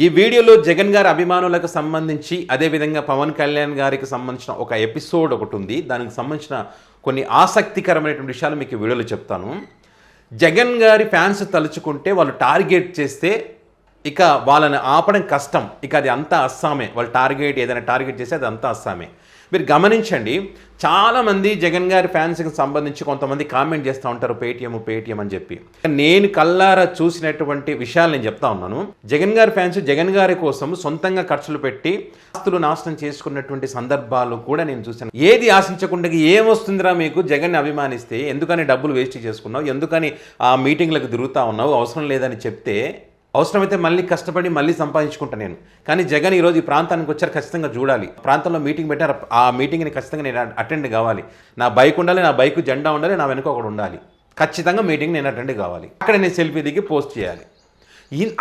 ఈ వీడియోలో జగన్ గారి అభిమానులకు సంబంధించి అదేవిధంగా పవన్ కళ్యాణ్ గారికి సంబంధించిన ఒక ఎపిసోడ్ ఒకటి ఉంది. దానికి సంబంధించిన కొన్ని ఆసక్తికరమైనటువంటి విషయాలు మీకు వీడియోలో చెప్తాను. జగన్ గారి ఫ్యాన్స్ తలుచుకుంటే వాళ్ళు టార్గెట్ చేస్తే ఇక వాళ్ళని ఆపడం కష్టం. ఇక అది అంతా అస్సామే. వాళ్ళు ఏదైనా టార్గెట్ చేస్తే అది అంతా అస్సామే. మీరు గమనించండి, చాలామంది జగన్ గారి ఫ్యాన్స్కి సంబంధించి కొంతమంది కామెంట్ చేస్తూ ఉంటారు పేటీఎం అని చెప్పి. నేను కల్లారా చూసినటువంటి విషయాలు నేను చెప్తా ఉన్నాను. జగన్ గారి ఫ్యాన్స్ జగన్ గారి కోసం సొంతంగా ఖర్చులు పెట్టి ఆస్తులు నాశనం చేసుకున్నటువంటి సందర్భాలు కూడా నేను చూశాను. ఏది ఆశించకుండా ఏమొస్తుందిరా మీకు జగన్ని అభిమానిస్తే, ఎందుకని డబ్బులు వేస్ట్ చేసుకున్నావు, ఎందుకని ఆ మీటింగ్లకు తిరుగుతూ ఉన్నావు, అవసరం లేదని చెప్తే అవసరమైతే మళ్ళీ కష్టపడి మళ్ళీ సంపాదించుకుంటా నేను. కానీ జగన్ ఈరోజు ఈ ప్రాంతానికి వచ్చారు, ఖచ్చితంగా చూడాలి. ప్రాంతంలో మీటింగ్ పెట్టారు, ఆ మీటింగ్ని ఖచ్చితంగా నేను అటెండ్ కావాలి. నా బైక్ ఉండాలి, నా బైక్ జెండా ఉండాలి, నా వెనుక ఒకటి ఉండాలి. ఖచ్చితంగా మీటింగ్ నేను అటెండ్ కావాలి. అక్కడ నేను సెల్ఫీ దిగి పోస్ట్ చేయాలి.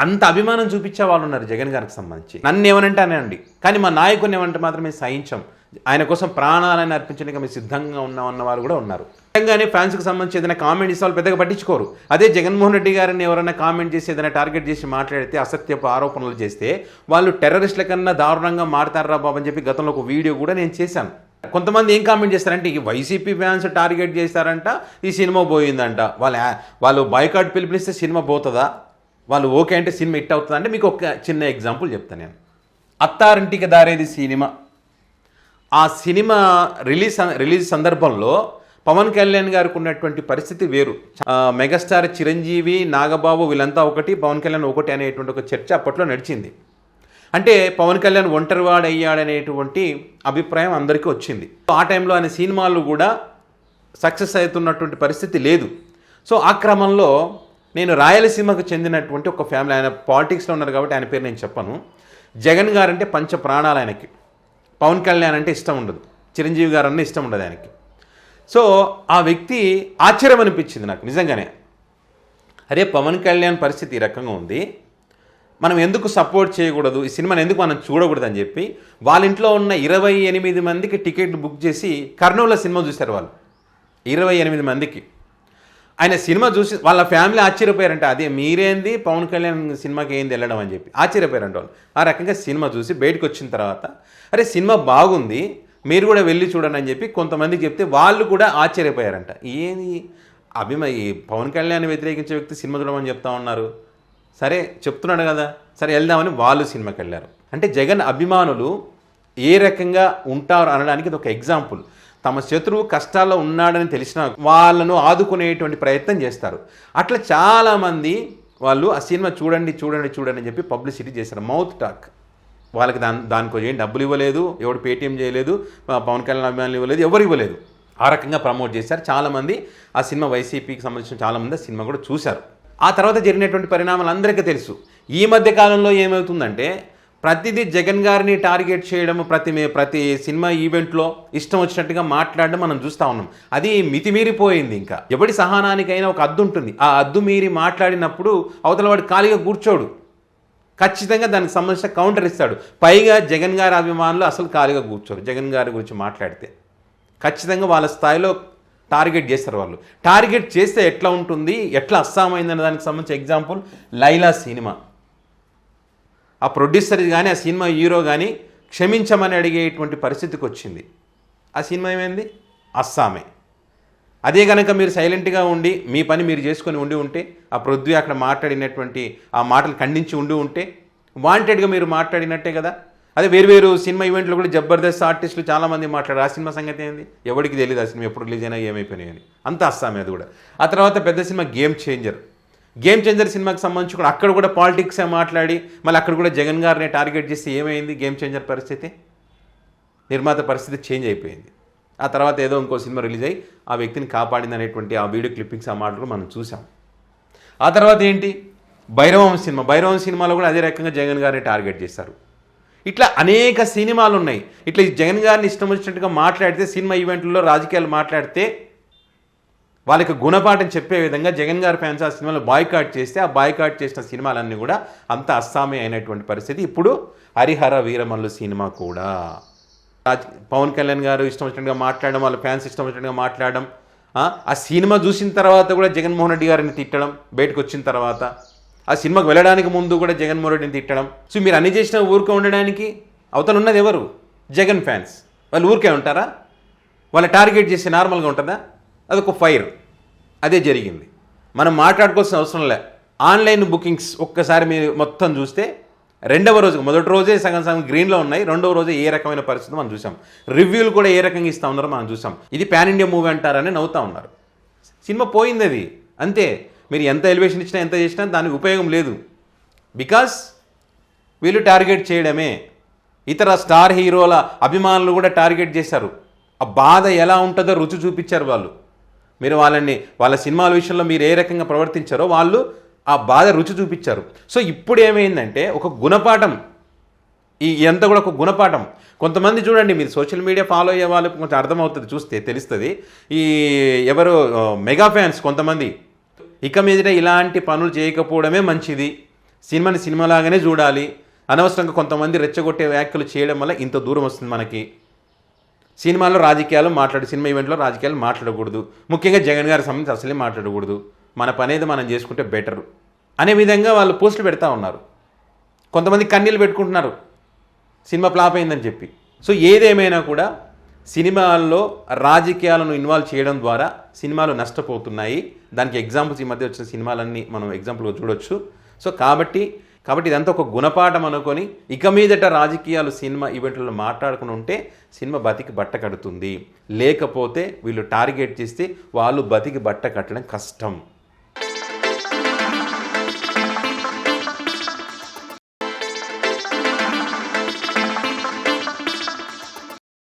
అంత అభిమానం చూపించే వాళ్ళు ఉన్నారు జగన్ గారికి సంబంధించి. నన్ను ఏమనంటే అనండి, కానీ మా నాయకుడిని ఏమంటే మాత్రం మేము సహించాం, ఆయన కోసం ప్రాణాలను అర్పించడానికి మేము సిద్ధంగా ఉన్నామన్న వాళ్ళు కూడా ఉన్నారు. నిజంగానే ఫ్యాన్స్కి సంబంధించి ఏదైనా కామెంట్ ఇస్తే వాళ్ళు పెద్దగా పట్టించుకోరు. అదే జగన్మోహన్ రెడ్డి గారిని ఎవరైనా కామెంట్ చేసి ఏదైనా టార్గెట్ చేసి మాట్లాడితే, అసత్యపు ఆరోపణలు చేస్తే వాళ్ళు టెర్రరిస్టుల కన్నా దారుణంగా మారుతారా బాబు అని చెప్పి గతంలో ఒక వీడియో కూడా నేను చేశాను. కొంతమంది ఏం కామెంట్ చేస్తారంటే, ఈ వైసీపీ ఫ్యాన్స్ టార్గెట్ చేస్తారంట, ఈ సినిమా పోయిందంట, వాళ్ళు బాయ్కాట్ పిలుపునిస్తే సినిమా పోతుందా, వాళ్ళు ఓకే అంటే సినిమా హిట్ అవుతుందా అంటే మీకు ఒక చిన్న ఎగ్జాంపుల్ చెప్తాను నేను. అత్తారింటికి దారేది సినిమా, ఆ సినిమా రిలీజ్ సందర్భంలో పవన్ కళ్యాణ్ గారికి ఉన్నటువంటి పరిస్థితి వేరు. మెగాస్టార్ చిరంజీవి, నాగబాబు వీళ్ళంతా ఒకటి, పవన్ కళ్యాణ్ ఒకటి అనేటువంటి ఒక చర్చ అప్పట్లో నడిచింది. అంటే పవన్ కళ్యాణ్ ఒంటరివాడు అయ్యాడనేటువంటి అభిప్రాయం అందరికీ వచ్చింది. ఆ టైంలో ఆయన సినిమాలు కూడా సక్సెస్ అవుతున్నటువంటి పరిస్థితి లేదు. సో ఆ క్రమంలో నేను రాయలసీమకు చెందినటువంటి ఒక ఫ్యామిలీ, ఆయన పాలిటిక్స్లో ఉన్నారు కాబట్టి ఆయన పేరు నేను చెప్పను. జగన్ గారు అంటే పంచ ప్రాణాలు ఆయనకి. పవన్ కళ్యాణ్ అంటే ఇష్టం ఉండదు, చిరంజీవి గారు అన్న ఇష్టం ఉండదు ఆయనకి. సో ఆ వ్యక్తి ఆశ్చర్యం అనిపించింది నాకు నిజంగానే. అరే పవన్ కళ్యాణ్ పరిస్థితి ఈ రకంగా ఉంది, మనం ఎందుకు సపోర్ట్ చేయకూడదు, ఈ సినిమాని ఎందుకు మనం చూడకూడదు అని చెప్పి వాళ్ళ ఇంట్లో ఉన్న 28 మందికి టికెట్ బుక్ చేసి కర్నూలులో సినిమా చూశారు. వాళ్ళు 28 మందికి ఆయన సినిమా చూసి వాళ్ళ ఫ్యామిలీ ఆశ్చర్యపోయారంట. అదే మీరేంది పవన్ కళ్యాణ్ సినిమాకి ఏంది వెళ్ళడం అని చెప్పి ఆశ్చర్యపోయారంట వాళ్ళు. ఆ రకంగా సినిమా చూసి బయటకు వచ్చిన తర్వాత అరే సినిమా బాగుంది, మీరు కూడా వెళ్ళి చూడండి అని చెప్పి కొంతమందికి చెప్తే వాళ్ళు కూడా ఆశ్చర్యపోయారంట. ఏది ఈ పవన్ కళ్యాణ్ వ్యతిరేకించే వ్యక్తి సినిమా చూడమని చెప్తా ఉన్నారు, సరే చెప్తున్నాడు కదా, సరే వెళ్దామని వాళ్ళు సినిమాకి వెళ్ళారు. అంటే జగన్ అభిమానులు ఏ రకంగా ఉంటారు అనడానికి ఇది ఒక ఎగ్జాంపుల్. తమ శత్రువు కష్టాల్లో ఉన్నాడని తెలిసిన వాళ్ళను ఆదుకునేటువంటి ప్రయత్నం చేస్తారు. అట్లా చాలామంది వాళ్ళు ఆ సినిమా చూడండి అని చెప్పి పబ్లిసిటీ చేశారు, మౌత్ టాక్. వాళ్ళకి దానికో ఏం డబ్బులు ఇవ్వలేదు, ఎవడు పేటీఎం చేయలేదు, పవన్ కళ్యాణ్ అభిమానులు ఇవ్వలేదు, ఎవరు ఇవ్వలేదు. ఆ రకంగా ప్రమోట్ చేశారు. చాలామంది ఆ సినిమా వైసీపీకి సంబంధించిన చాలామంది ఆ సినిమా కూడా చూశారు. ఆ తర్వాత జరిగినటువంటి పరిణామాలు అందరికీ తెలుసు. ఈ మధ్య కాలంలో ఏమవుతుందంటే ప్రతిదీ జగన్ గారిని టార్గెట్ చేయడం, ప్రతి సినిమా ఈవెంట్లో ఇష్టం వచ్చినట్టుగా మాట్లాడడం మనం చూస్తూ ఉన్నాం. అది మితిమీరిపోయింది. ఇంకా ఎవడి సహనానికైనా ఒక అద్దు ఉంటుంది. ఆ అద్దు మీరి మాట్లాడినప్పుడు అవతల వాడు ఖాళీగా కూర్చోడు, ఖచ్చితంగా దానికి సంబంధించిన కౌంటర్ ఇస్తాడు. పైగా జగన్ గారి అభిమానులు అసలు ఖాళీగా కూర్చోరు. జగన్ గారి గురించి మాట్లాడితే ఖచ్చితంగా వాళ్ళ స్థాయిలో టార్గెట్ చేస్తారు. వాళ్ళు టార్గెట్ చేస్తే ఎట్లా ఉంటుంది, ఎట్లా అస్సామైందనే దానికి సంబంధించిన ఎగ్జాంపుల్ లైలా సినిమా. ఆ ప్రొడ్యూసర్ కానీ ఆ సినిమా హీరో కానీ క్షమించమని అడిగేటువంటి పరిస్థితికి వచ్చింది. ఆ సినిమా ఏమైంది, అస్సామే. అదే కనుక మీరు సైలెంట్గా ఉండి మీ పని మీరు చేసుకొని ఉంటే, ఆ పృథ్వీ అక్కడ మాట్లాడినటువంటి ఆ మాటలు ఖండించి ఉంటే వాంటెడ్గా మీరు మాట్లాడినట్టే కదా. అదే వేరు సినిమా ఈవెంట్లో కూడా జబర్దస్త్ ఆర్టిస్టులు చాలామంది మాట్లాడారు. ఆ సినిమా సంగతి ఏంది, ఎవరికి తెలియదు ఆ సినిమా ఎప్పుడు రిలీజ్ అయినా ఏమైపోయినాయి అని. అంత అస్సామే అది కూడా. ఆ తర్వాత పెద్ద సినిమా గేమ్ చేంజర్ సినిమాకి సంబంధించి కూడా అక్కడ కూడా పాలిటిక్స్ మాట్లాడి మళ్ళీ అక్కడ కూడా జగన్ గారిని టార్గెట్ చేసి ఏమైంది, గేమ్ చేంజర్ పరిస్థితి, నిర్మాత పరిస్థితి చేంజ్ అయిపోయింది. ఆ తర్వాత ఏదో ఇంకో సినిమా రిలీజ్ అయ్యి ఆ వ్యక్తిని కాపాడింది అనేటువంటి ఆ వీడియో క్లిప్పింగ్స్ ఆ మాటలు మనం చూసాం. ఆ తర్వాత ఏంటి, భైరవం సినిమాలో కూడా అదే రకంగా జగన్ గారిని టార్గెట్ చేశారు. ఇట్లా అనేక సినిమాలు ఉన్నాయి. ఇట్లా జగన్ గారిని ఇష్టం వచ్చినట్టుగా మాట్లాడితే, సినిమా ఈవెంట్లలో రాజకీయాలు మాట్లాడితే వాళ్ళకి గుణపాఠం చెప్పే విధంగా జగన్ గారి ఫ్యాన్స్ ఆ సినిమాలో బాయ్కాట్ చేస్తే, ఆ బాయ్కాట్ చేసిన సినిమాలన్నీ కూడా అంత అస్సామే అయినటువంటి పరిస్థితి. ఇప్పుడు హరిహర వీరమల్లు సినిమా కూడా పవన్ కళ్యాణ్ గారు ఇష్టం వచ్చినట్టుగా మాట్లాడడం, వాళ్ళ ఫ్యాన్స్ ఇష్టం వచ్చినట్టుగా మాట్లాడడం, ఆ సినిమా చూసిన తర్వాత కూడా జగన్మోహన్ రెడ్డి గారిని తిట్టడం బయటకు వచ్చిన తర్వాత, ఆ సినిమాకి వెళ్ళడానికి ముందు కూడా జగన్మోహన్ రెడ్డిని తిట్టడం. సో మీరు అన్ని చేసినా ఊరికే ఉండడానికి అవతల ఉన్నది ఎవరు? జగన్ ఫ్యాన్స్. వాళ్ళు ఊరికే ఉంటారా? వాళ్ళ టార్గెట్ చేసి నార్మల్గా ఉంటుందా? అదొక ఫైర్. అదే జరిగింది. మనం మాట్లాడుకోవాల్సిన అవసరం లే. ఆన్లైన్ బుకింగ్స్ ఒక్కసారి మీరు మొత్తం చూస్తే రెండవ రోజు, మొదటి రోజే సగం సగం గ్రీన్లో ఉన్నాయి, రెండవ రోజే ఏ రకమైన పరిస్థితి మనం చూసాం. రివ్యూలు కూడా ఏ రకంగా ఇస్తూ ఉన్నారో మనం చూసాం. ఇది పాన్ ఇండియా మూవీ అంటారని నవ్వుతూ ఉన్నారు. సినిమా పోయింది అది అంతే. మీరు ఎంత ఎలివేషన్ ఇచ్చినా ఎంత చేసినా దానికి ఉపయోగం లేదు. బికాస్ వీళ్ళు టార్గెట్ చేయడమే. ఇతర స్టార్ హీరోల అభిమానులు కూడా టార్గెట్ చేశారు. ఆ బాధ ఎలా ఉంటుందో రుచి చూపించారు వాళ్ళు. మీరు వాళ్ళ సినిమాల విషయంలో మీరు ఏ రకంగా ప్రవర్తించారో వాళ్ళు ఆ బాధ రుచి చూపించారు. సో ఇప్పుడు ఏమైందంటే ఒక గుణపాఠం, ఇదంతా కూడా ఒక గుణపాఠం. కొంతమంది చూడండి, మీరు సోషల్ మీడియా ఫాలో అయ్యే వాళ్ళకి కొంచెం అర్థమవుతుంది, చూస్తే తెలుస్తుంది. ఈ ఎవరు మెగా ఫ్యాన్స్ కొంతమంది ఇక మీదట ఇలాంటి పనులు చేయకపోవడమే మంచిది, సినిమాని సినిమాలాగానే చూడాలి, అనవసరంగా కొంతమంది రెచ్చగొట్టే వ్యాఖ్యలు చేయడం వల్ల ఇంత దూరం వస్తుంది మనకి. సినిమాలో రాజకీయాలు సినిమా ఈవెంట్లో రాజకీయాలు మాట్లాడకూడదు, ముఖ్యంగా జగన్ గారికి సంబంధించి అసలే మాట్లాడకూడదు, మన పనేది మనం చేసుకుంటే బెటర్ అనే విధంగా వాళ్ళు పోస్టులు పెడతా ఉన్నారు. కొంతమంది కన్నీళ్ళు పెట్టుకుంటున్నారు సినిమా ఫ్లాప్ అయిందని చెప్పి. సో ఏదేమైనా కూడా సినిమాల్లో రాజకీయాలను ఇన్వాల్వ్ చేయడం ద్వారా సినిమాలు నష్టపోతున్నాయి. దానికి ఎగ్జాంపుల్స్ ఈ మధ్య వచ్చిన సినిమాలన్నీ మనం ఎగ్జాంపుల్గా చూడొచ్చు. సో కాబట్టి ఇదంతా ఒక గుణపాఠం అనుకొని ఇక మీదట రాజకీయాలు సినిమా ఈవెంట్లలో మాట్లాడుకుని ఉంటే సినిమా బతికి బట్ట కడుతుంది. లేకపోతే వీళ్ళు టార్గెట్ చేస్తే వాళ్ళు బతికి బట్ట కట్టడం కష్టం.